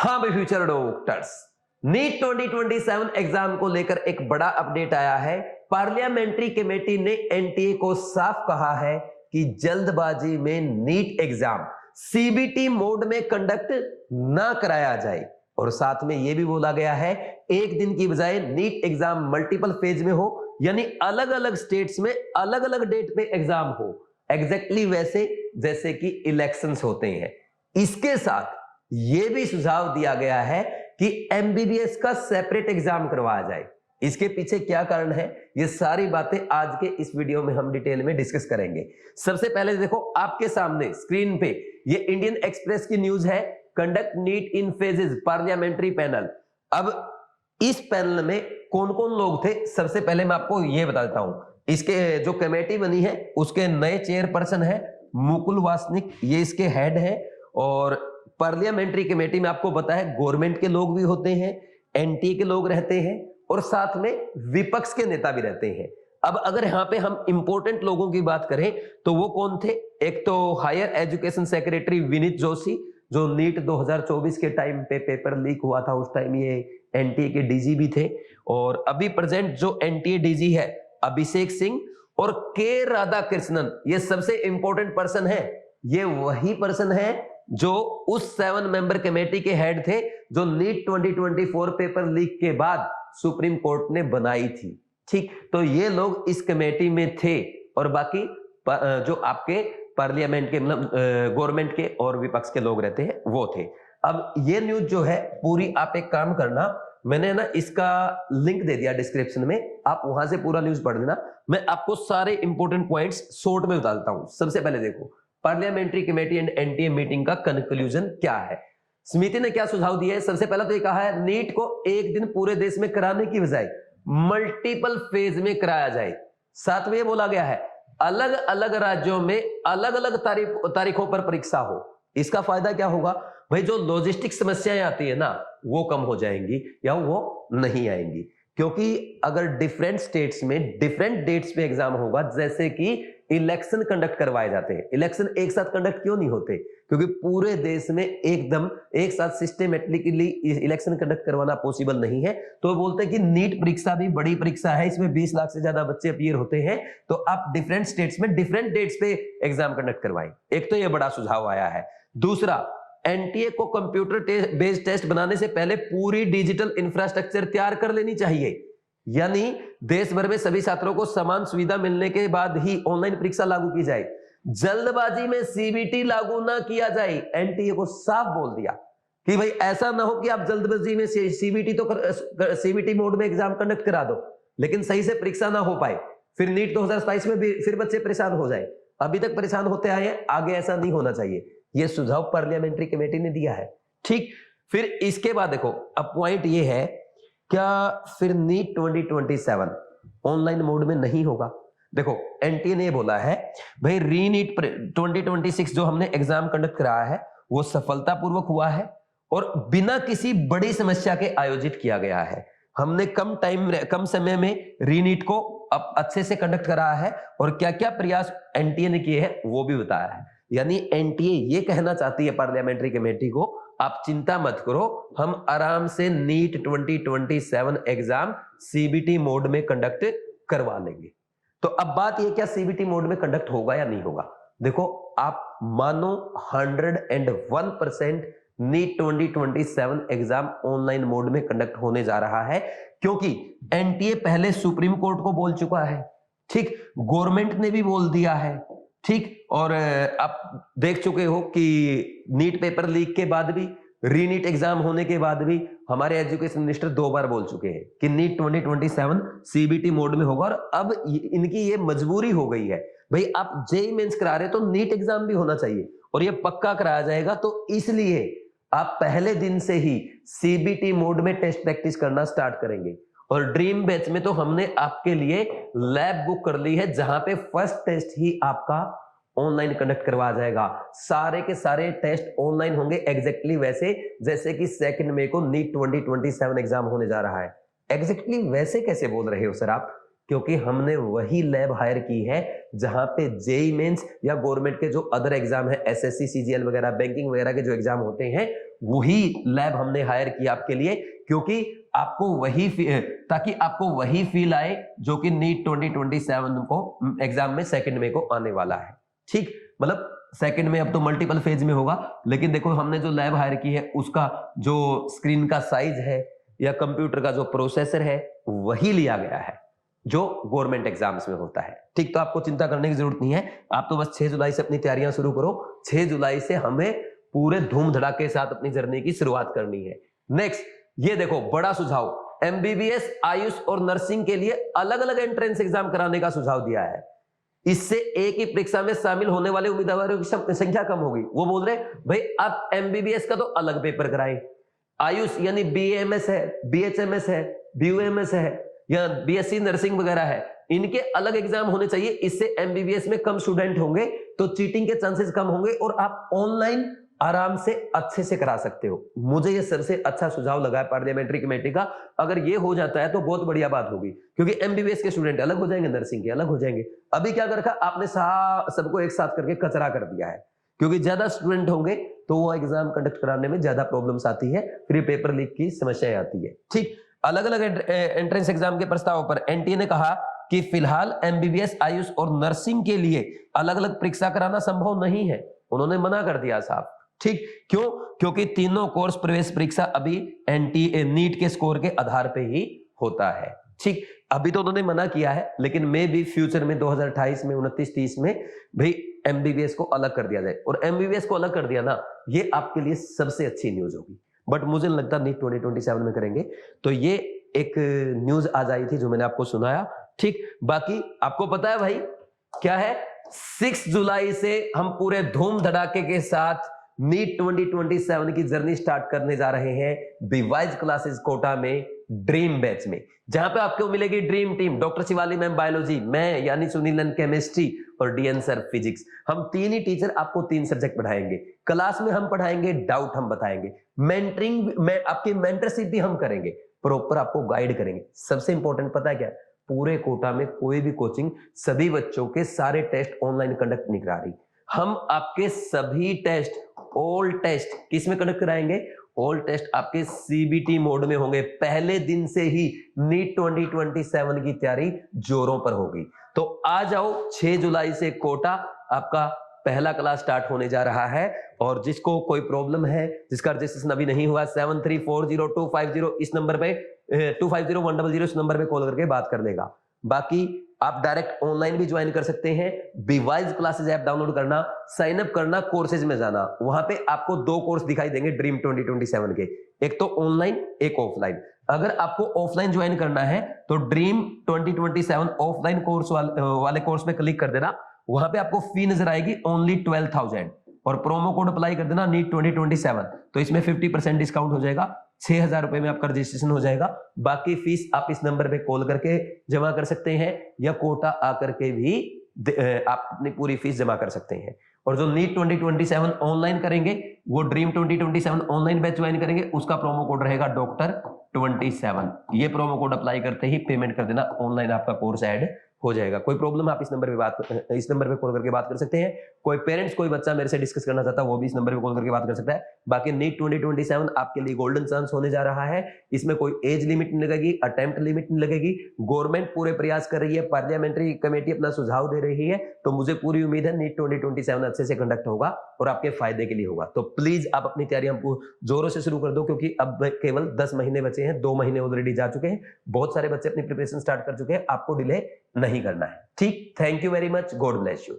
हाँ भाई future doctors, NEET 2027 exam को लेकर एक बड़ा अपडेट आया है। पार्लियामेंट्री कमेटी ने एनटीए को साफ कहा है कि जल्दबाजी में नीट एग्जाम सीबीटी मोड में कंडक्ट ना कराया जाए, और साथ में यह भी बोला गया है एक दिन की बजाय नीट एग्जाम मल्टीपल फेज में हो, यानी अलग अलग स्टेट्स में अलग अलग डेट पे एग्जाम हो, एग्जैक्टली वैसे जैसे कि इलेक्शंस होते हैं। इसके साथ यह भी सुझाव दिया गया है कि एमबीबीएस का सेपरेट एग्जाम करवाया जाए। इसके पीछे क्या कारण है, ये सारी बातें आज के इस वीडियो में हम डिटेल में डिस्कस करेंगे। सबसे पहले देखो आपके सामने स्क्रीन पे ये इंडियन एक्सप्रेस की न्यूज है, conduct NEET in phases parliamentary panel. अब इस पैनल में कौन कौन लोग थे, सबसे पहले मैं आपको यह बता देता हूं। इसके जो कमेटी बनी है उसके नए चेयरपर्सन है मुकुल वासनिक, ये इसके हेड है। और पार्लियामेंट्री कमेटी में आपको पता है गवर्नमेंट के लोग भी होते हैं, एनटीए के लोग रहते हैं और साथ में विपक्ष के नेता भी रहते हैं। अब अगर यहाँ पे हम इंपॉर्टेंट लोगों की बात करें तो वो कौन थे, एक तो higher education secretary Vineet Joshi, जो नीट 2024 के टाइम पे पेपर लीक हुआ था उस टाइम ये एनटीए के डीजी भी थे। और अभी प्रेजेंट जो एनटीए डीजी है अभिषेक सिंह और के राधाकृष्णन, ये सबसे इंपॉर्टेंट पर्सन है। ये वही पर्सन है जो उस 7 मेंबर कमेटी के हेड थे जो नीट 2024 पेपर लीक के बाद सुप्रीम कोर्ट ने बनाई थी। ठीक, तो ये लोग इस कमेटी में थे और बाकी जो आपके पार्लियामेंट के मतलब गवर्नमेंट के और विपक्ष के लोग रहते हैं वो थे। अब ये न्यूज जो है पूरी, आप एक काम करना, मैंने ना इसका लिंक दे दिया डिस्क्रिप्शन में, आप वहां से पूरा न्यूज पढ़ लेना। मैं आपको सारे इंपॉर्टेंट पॉइंट्स शॉर्ट में बता देता हूं। सबसे पहले देखो parliamentary committee and NTA meeting का कंक्लूजन क्या है। समिति ने क्या सुझाव दिया है, सबसे पहला तो ये कहा है नीट को एक दिन पूरे देश में कराने की बजाय मल्टीपल फेज में कराया जाए। साथ में ये बोला गया है अलग अलग राज्यों में अलग अलग तारीखों पर परीक्षा हो। इसका फायदा क्या होगा भाई, जो लॉजिस्टिक समस्याएं आती है ना वो कम हो जाएंगी या वो नहीं आएंगी, क्योंकि अगर डिफरेंट स्टेट्स में डिफरेंट डेट्स पे एग्जाम होगा, जैसे कि इलेक्शन कंडक्ट करवाए जाते हैं। इलेक्शन एक साथ कंडक्ट क्यों नहीं होते, क्योंकि पूरे देश में एकदम एक साथ सिस्टमेटिकली इलेक्शन कंडक्ट करवाना पॉसिबल नहीं है। तो बोलते हैं कि नीट परीक्षा भी बड़ी परीक्षा है, इसमें 20 लाख से ज्यादा बच्चे अपीयर होते हैं, तो आप डिफरेंट स्टेट्स में डिफरेंट डेट्स पे एग्जाम कंडक्ट करवाएं। एक तो ये बड़ा सुझाव आया है। दूसरा, एनटीए को कंप्यूटर बेस्ड टेस्ट बनाने से पहले पूरी डिजिटल इंफ्रास्ट्रक्चर तैयार कर लेनी चाहिए, यानी देश भर में सभी छात्रों को समान सुविधा मिलने के बाद ही ऑनलाइन परीक्षा लागू की जाए। जल्दबाजी में सीबीटी लागू ना किया जाए, एनटीए को साफ बोल दिया कि भाई ऐसा ना हो कि आप जल्दबाजी में सीबीटी तो सीबीटी मोड में एग्जाम कंडक्ट करा दो लेकिन सही से परीक्षा ना हो पाए, फिर नीट 2027 में भी फिर बच्चे परेशान हो जाए। अभी तक परेशान होते आए हैं, आगे ऐसा नहीं होना चाहिए। यह सुझाव पार्लियामेंट्री कमेटी ने दिया है। ठीक, फिर इसके बाद देखो अब पॉइंट ये है, क्या फिर नीट 2027 ऑनलाइन मोड में नहीं होगा। देखो एनटीए ने बोला है भाई रीनीट 2026 जो हमने एग्जाम कंडक्ट कराया है वो सफलतापूर्वक हुआ है और बिना किसी बड़ी समस्या के आयोजित किया गया है। हमने कम समय में रीनीट को अब अच्छे से कंडक्ट कराया है और क्या क्या प्रयास एनटीए ने किए हैं वो भी बताया है। यानी एनटीए ये कहना चाहती है पार्लियामेंट्री कमेटी को, आप चिंता मत करो, हम आराम से नीट 2027 एग्जाम सीबीटी मोड में कंडक्ट करवा लेंगे। तो अब बात ये, क्या सीबीटी मोड में कंडक्ट होगा या नहीं होगा। देखो आप मानो 101% नीट 2027 एग्जाम ऑनलाइन मोड में कंडक्ट होने जा रहा है, क्योंकि एनटीए पहले सुप्रीम कोर्ट को बोल चुका है। ठीक, गवर्नमेंट ने भी बोल दिया है। ठीक, और आप देख चुके हो कि नीट पेपर लीक के बाद भी, रीनीट एग्जाम होने के बाद भी हमारे एजुकेशन मिनिस्टर 2 बार बोल चुके हैं कि नीट 2027 सीबीटी मोड में होगा। और अब इनकी ये मजबूरी हो गई है, भाई आप जेईई मेंस करा रहे तो नीट एग्जाम भी होना चाहिए और ये पक्का कराया जाएगा, तो इसलिए आप पहले दिन से ही सीबीटी मोड में टेस्ट प्रैक्टिस करना स्टार्ट करेंगे। और ड्रीम बैच में तो हमने आपके लिए लैब बुक कर ली है, जहां पे फर्स्ट टेस्ट ही आपका ऑनलाइन कंडक्ट करवाया जाएगा। सारे के सारे टेस्ट ऑनलाइन होंगे, एग्जैक्टली वैसे जैसे कि 2 मई को नीट 2027 एग्जाम होने जा रहा है। एग्जैक्टली वैसे कैसे बोल रहे हो सर आप, क्योंकि हमने वही लैब हायर की है जहां पे जेई मेंस या गवर्नमेंट के जो अदर एग्जाम है, एसएससी, सीजीएल वगैरह, बैंकिंग वगैरह के जो एग्जाम होते हैं, वही लैब हमने हायर की आपके लिए, क्योंकि आपको वही ताकि आपको वही फील आए जो कि नीट 2027 को एग्जाम में सेकंड में को आने वाला है। ठीक, मतलब सेकंड में अब तो मल्टीपल फेज में होगा, लेकिन देखो हमने जो लैब हायर की है उसका जो स्क्रीन का साइज है या कंप्यूटर का जो प्रोसेसर है वही लिया गया है जो गवर्नमेंट एग्जाम्स में होता है। ठीक, तो आपको चिंता करने की जरूरत नहीं है, आप तो बस 6 जुलाई से अपनी तैयारियां शुरू करो। 6 जुलाई से हमें पूरे धूम धड़ाके के साथ अपनी जर्नी की शुरुआत करनी है। नेक्स्ट, ये देखो बड़ा सुझाव, एमबीबीएस, आयुष और नर्सिंग के लिए अलग अलग एंट्रेंस एग्जाम कराने का सुझाव दिया है। इससे एक ही परीक्षा में शामिल होने वाले उम्मीदवारों की संख्या कम होगी। वो बोल रहे भाई आप एमबीबीएस का तो अलग पेपर कराएं, आयुष यानी बीएमएस है, बीएचएमएस है, बीयूएमएस है या बीएससी नर्सिंग वगैरह है, इनके अलग एग्जाम होने चाहिए। इससे एमबीबीएस में कम स्टूडेंट होंगे तो चीटिंग के चांसेस कम होंगे और आप ऑनलाइन आराम से अच्छे से करा सकते हो। मुझे ये सबसे अच्छा सुझाव लगा है पार्लियामेंट्री कमेटी का। अगर ये हो जाता है तो बहुत बढ़िया बात होगी, क्योंकि एमबीबीएस के स्टूडेंट अलग हो जाएंगे, नर्सिंग के अलग हो जाएंगे। अभी क्या कर रखा आपने, सबको एक साथ करके कचरा कर दिया है, क्योंकि ज्यादा स्टूडेंट होंगे तो वो एग्जाम कंडक्ट कराने में ज्यादा प्रॉब्लम्स आती है, फिर पेपर लीक की समस्याएं आती है। ठीक, अलग अलग एंट्रेंस एग्जाम के प्रस्ताव पर एनटीए ने कहा कि फिलहाल एमबीबीएस, आयुष और नर्सिंग के लिए अलग अलग परीक्षा कराना संभव नहीं है। उन्होंने मना कर दिया साहब। ठीक, क्यों? क्योंकि तीनों कोर्स प्रवेश परीक्षा अभी एनटीए नीट के स्कोर के आधार पे ही होता है। ठीक, अभी तो उन्होंने मना किया है, लेकिन मे भी फ्यूचर में 2028 में 29-30 में भाई एमबीबीएस को अलग कर दिया जाए। और एमबीबीएस को अलग कर दिया ना, ये आपके लिए सबसे अच्छी न्यूज होगी। बट मुझे लगता नीट 2027 में करेंगे। तो ये एक न्यूज आज आई थी जो मैंने आपको सुनाया। ठीक, बाकी आपको पता है भाई क्या है, 6 जुलाई से हम पूरे धूम धड़ाके के साथ नीट 2027 की जर्नी स्टार्ट करने जा रहे हैं बीवाइज क्लासेस कोटा में, ड्रीम बैच में, जहां पे आपको मिलेगी dream team, doctor Shivali ma'am biology, मैं यानी सुनीलन केमिस्ट्री और डीएन सर फिजिक्स। हम तीन ही टीचर आपको 3 सब्जेक्ट पढ़ाएंगे। क्लास में हम पढ़ाएंगे, डाउट हम बताएंगे, मेंटरिंग में आपकी मेंटरशिप भी हम करेंगे, प्रॉपर आपको गाइड करेंगे। सबसे इंपॉर्टेंट पता है क्या, पूरे कोटा में कोई भी कोचिंग सभी बच्चों के सारे टेस्ट ऑनलाइन कंडक्ट नहीं करा रही। हम आपके सभी टेस्ट, ऑल टेस्ट किस में कंडक्ट कराएंगे? ऑल टेस्ट आपके सीबीटी मोड में होंगे। पहले दिन से ही नीट 2027 की तैयारी जोरों पर होगी। तो आ जाओ, 6 जुलाई से कोटा आपका पहला क्लास स्टार्ट होने जा रहा है। और जिसको कोई प्रॉब्लम है, जिसका रजिस्ट्रेशन अभी नहीं हुआ, 734025 इस नंबर पे 250100 इस नंबर पे कॉल करके बात कर लेगा। बाकी आप डायरेक्ट ऑनलाइन भी ज्वाइन कर सकते हैं। बीवाइज क्लासेस ऐप डाउनलोड करना, साइन अप करना, कोर्सेज में जाना। वहां पे आपको 2 कोर्स दिखाई देंगे ड्रीम 2027 के, एक तो ऑनलाइन, एक ऑफलाइन। अगर आपको ऑफलाइन ज्वाइन करना है तो ड्रीम 2027 ऑफलाइन कोर्स वाले कोर्स पे क्लिक कर देना। वहां पे आपको फी नजर आएगी ओनली 12,000 और प्रोमो कोड अप्लाई कर देना नीट 2027, तो इसमें 50% डिस्काउंट हो जाएगा। 6,000 रुपए में आपका रजिस्ट्रेशन हो जाएगा। बाकी फीस आप इस नंबर पे कॉल करके जमा कर सकते हैं या कोटा आकर के भी आप अपनी पूरी फीस जमा कर सकते हैं। और जो नीट 2027 ऑनलाइन करेंगे, वो ड्रीम 2027 ऑनलाइन बैच ज्वाइन करेंगे, उसका प्रोमो कोड रहेगा डॉक्टर 27। ये प्रोमो कोड अप्लाई करते ही पेमेंट कर देना, ऑनलाइन आपका कोर्स ऐड हो जाएगा। कोई प्रॉब्लम आप इस नंबर पे कॉल करके बात कर सकते हैं। कोई पेरेंट्स, कोई बच्चा मेरे से डिस्कस करना चाहता है, वो भी इस नंबर पे कॉल करके बात कर सकता है। बाकी नीट 2027 आपके लिए गोल्डन चांस होने जा रहा है। इसमें कोई एज लिमिट नहीं लगेगी, अटेम्प्ट लिमिट नहीं लगेगी। गवर्नमेंट पूरे प्रयास कर रही है, पार्लियामेंट्री कमेटी अपना सुझाव दे रही है। तो मुझे पूरी उम्मीद है नीट 2027 अच्छे से कंडक्ट होगा और आपके फायदे के लिए होगा। तो प्लीज आप अपनी तैयारियां जोरों से शुरू कर दो, क्योंकि अब केवल 10 महीने बचे हैं। 2 महीने ऑलरेडी जा चुके हैं। बहुत सारे बच्चे अपनी प्रिपरेशन स्टार्ट कर चुके हैं। आपको डिले नहीं करना है। ठीक, thank you very much, God bless you.